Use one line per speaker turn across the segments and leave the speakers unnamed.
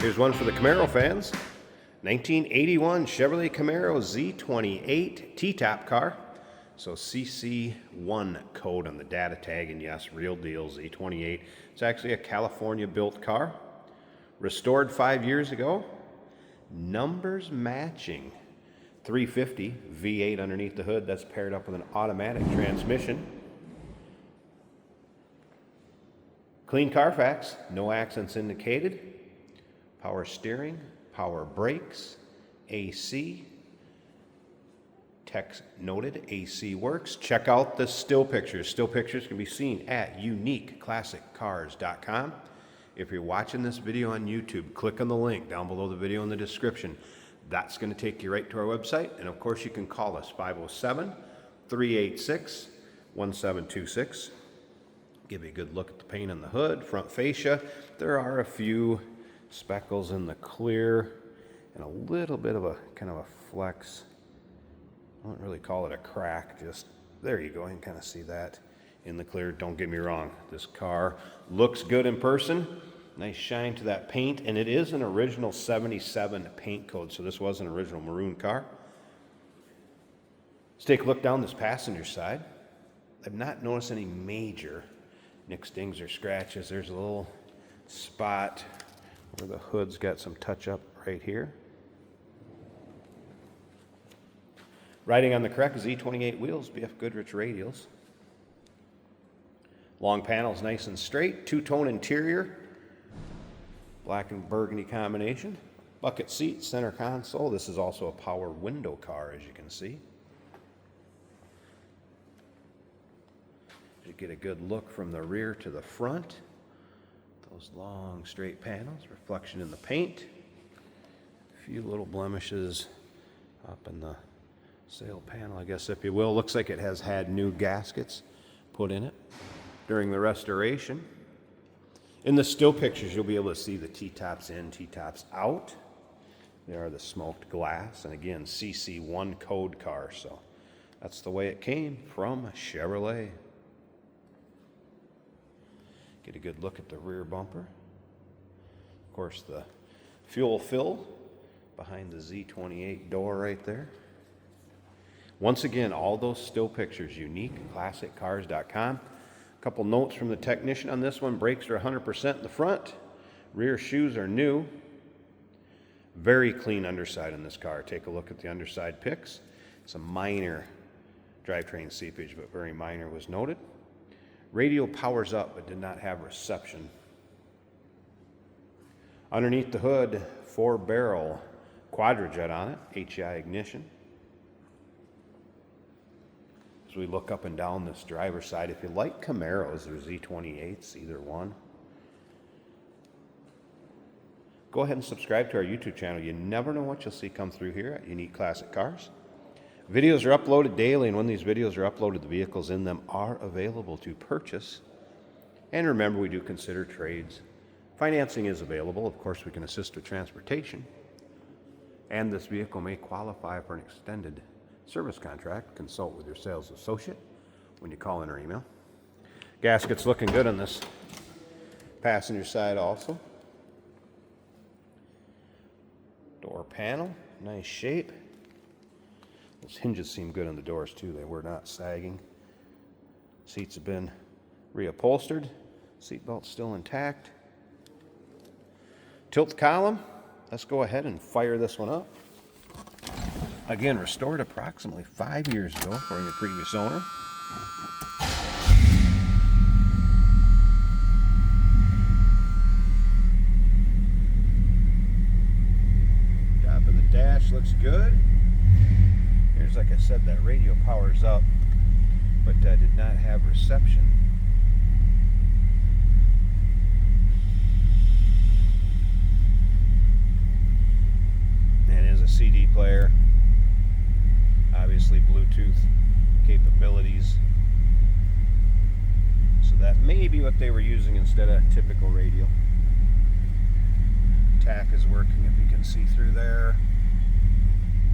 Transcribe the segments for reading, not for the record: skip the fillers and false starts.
Here's one for the Camaro fans. 1981 Chevrolet Camaro Z28 T-top car. So CC1 code on the data tag, and yes, real deal Z28. It's actually a California built car. Restored 5 years ago. Numbers matching. 350 V8 underneath the hood. That's paired up with an automatic transmission. Clean Carfax, no accents indicated. Power steering, power brakes, AC. Text noted, AC works. Check out the still pictures. Still pictures can be seen at uniqueclassiccars.com. If you're watching this video on YouTube, click on the link down below the video in the description. That's going to take you right to our website. And of course, you can call us 507-386-1726. Give you a good look at the paint on the hood, front fascia. There are a few speckles in the clear and a little bit of a kind of a flex. I wouldn't really call it a crack, just there you go. You can kind of see that in the clear. Don't get me wrong, this car looks good in person. Nice shine to that paint, and it is an original 77 paint code, so this was an original maroon car. Let's take a look down this passenger side. I've not noticed any major nicks, dings, or scratches. There's a little spot where the hood's got some touch up right here. Riding on the correct Z28 wheels, BF Goodrich radials. Long panels, nice and straight. Two-tone interior, black and burgundy combination. Bucket seat, center console. This is also a power window car, as you can see. You get a good look from the rear to the front. Those long straight panels, reflection in the paint. A few little blemishes up in the sail panel, I guess, if you will. Looks like it has had new gaskets put in it during the restoration. In the still pictures, you'll be able to see the T-tops in, T-tops out. There are the smoked glass, and again, CC1 code car, so that's the way it came from Chevrolet. Get a good look at the rear bumper. Of course, the fuel fill behind the Z28 door right there. Once again, all those still pictures, uniqueclassiccars.com. A couple notes from the technician on this one. Brakes are 100% in the front. Rear shoes are new. Very clean underside in this car. Take a look at the underside pics. Some minor drivetrain seepage, but very minor was noted. Radio powers up, but did not have reception. Underneath the hood, 4-barrel quadrajet on it, HEI ignition. As we look up and down this driver's side, if you like Camaros or Z28s, either one, go ahead and subscribe to our YouTube channel. You never know what you'll see come through here at Unique Classic Cars. Videos are uploaded daily, and when these videos are uploaded, the vehicles in them are available to purchase. And remember, we do consider trades. Financing is available. Of course, we can assist with transportation. And this vehicle may qualify for an extended service contract. Consult with your sales associate when you call in or email. Gasket's looking good on this passenger side also. Door panel, nice shape. Those hinges seem good on the doors too. They were not sagging. Seats have been reupholstered. Seatbelt's still intact. Tilt column. Let's go ahead and fire this one up. Again, restored approximately 5 years ago according to the previous owner. Top of the dash looks good. Here's, like I said, that radio powers up, but did not have reception. And is a CD player. Obviously Bluetooth capabilities. So that may be what they were using instead of typical radio. Tack is working, if you can see through there.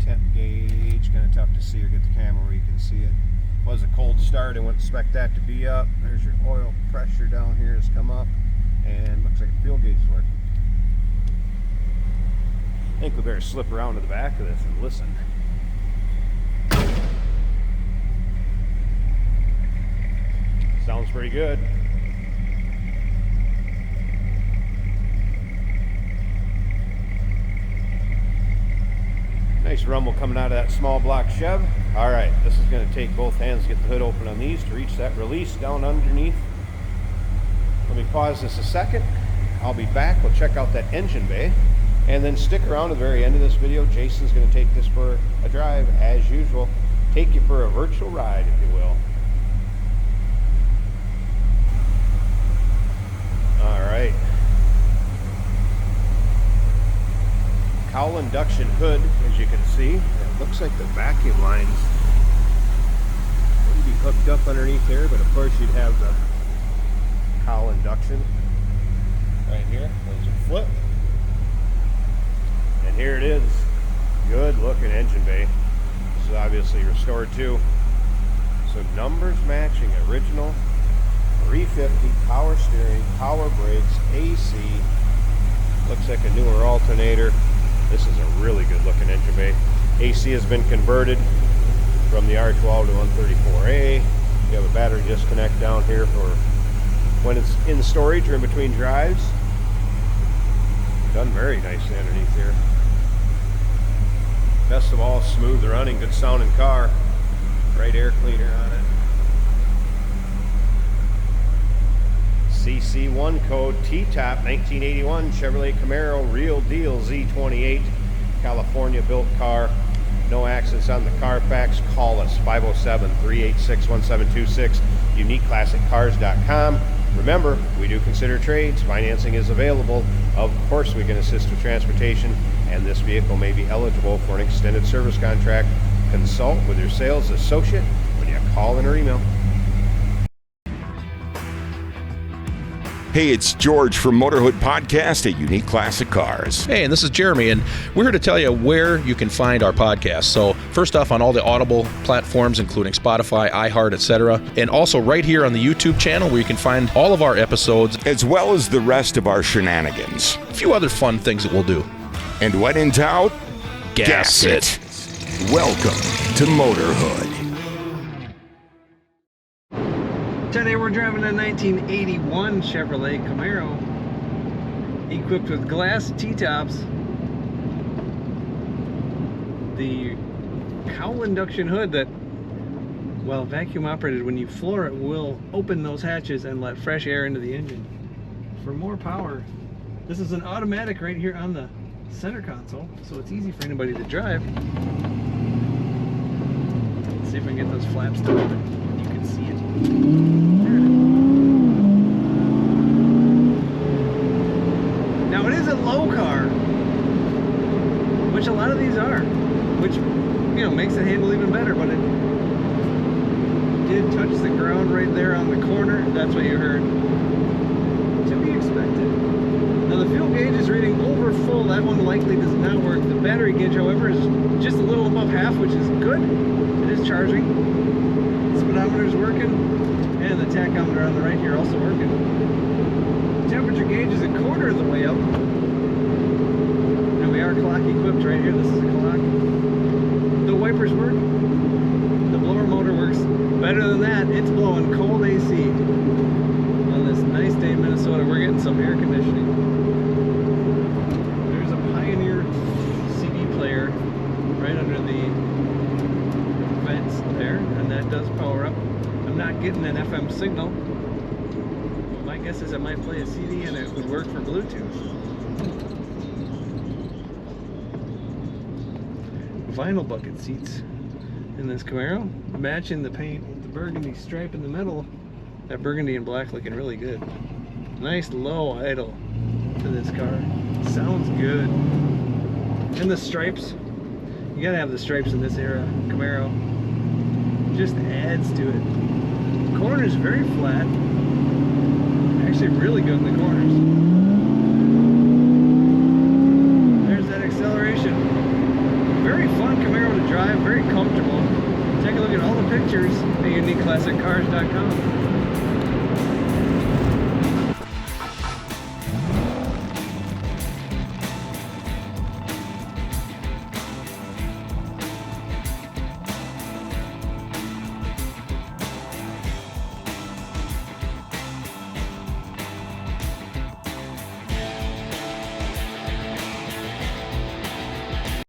Temp gauge, kind of tough to see or get the camera where you can see it. Was a cold start, I wouldn't expect that to be up. There's your oil pressure down here has come up, and looks like the fuel gauge is working. I think we better slip around to the back of this and listen. Sounds pretty good. Nice rumble coming out of that small block Chev. All right, this is going to take both hands to get the hood open on these to reach that release down underneath. Let me pause this a second. I'll be back. We'll check out that engine bay. And then stick around to the very end of this video. Jason's going to take this for a drive, as usual. Take you for a virtual ride, if you will. All right. Cowl induction hood, as you can see. It looks like the vacuum lines wouldn't be hooked up underneath there, but of course you'd have the cowl induction right here. Those are flip. And here it is. Good looking engine bay. This is obviously restored too. So numbers matching original. 350, power steering, power brakes, AC. Looks like a newer alternator. This is a really good looking engine bay. AC has been converted from the R12 to 134A. You have a battery disconnect down here for when it's in storage or in between drives. Done very nicely underneath here. Best of all, smooth running, good sounding car. Right air cleaner on it. CC1 code T-Top 1981 Chevrolet Camaro, real deal Z28, California built car. No accidents on the Carfax. Call us 507-386-1726, uniqueclassiccars.com. Remember, we do consider trades. Financing is available. Of course, we can assist with transportation, and this vehicle may be eligible for an extended service contract. Consult with your sales associate when you call in or email.
Hey, it's George from Motorhood Podcast at Unique Classic Cars.
Hey, and this is Jeremy, and we're here to tell you where you can find our podcast. So first off, on all the Audible platforms, including Spotify, iHeart, etc., and also right here on the YouTube channel where you can find all of our episodes,
as well as the rest of our shenanigans.
A few other fun things that we'll do.
And when in doubt, gas it. Welcome to Motorhood.
Today we're driving a 1981 Chevrolet Camaro equipped with glass T-tops, the cowl induction hood that, while vacuum operated, when you floor it, will open those hatches and let fresh air into the engine. For more power, this is an automatic right here on the center console, so it's easy for anybody to drive. Let's see if I can get those flaps to open. You can see it. Now it is a low car, which a lot of these are, which, you know, makes the handle even better, but it did touch the ground right there on the corner. That's what you heard. To be expected. Now the fuel gauge is reading over full. That one likely does not work. The battery gauge, however, is just a little above half, which is good. It is charging. The speedometer is working, and the tachometer on the right here also working. The temperature gauge is a quarter of the way up. Now we are clock equipped right here. This is a clock. The wipers work. The blower motor works. Better than that, it's blowing cold AC. On this nice day in Minnesota, we're getting some air conditioning. There's a Pioneer CD player right under the vents there, and that does power up. I'm not getting an FM signal. My guess is I might play a CD and it would work for Bluetooth. Vinyl bucket seats in this Camaro, matching the paint with the burgundy stripe in the middle. That burgundy and black looking really good. Nice low idle to this car. Sounds good. And the stripes, you gotta have the stripes in this era Camaro. Just adds to it. The corner's very flat. Actually really good in the corners. There's that acceleration. Very fun Camaro to drive, very comfortable. Take a look at all the pictures at uniqueclassiccars.com.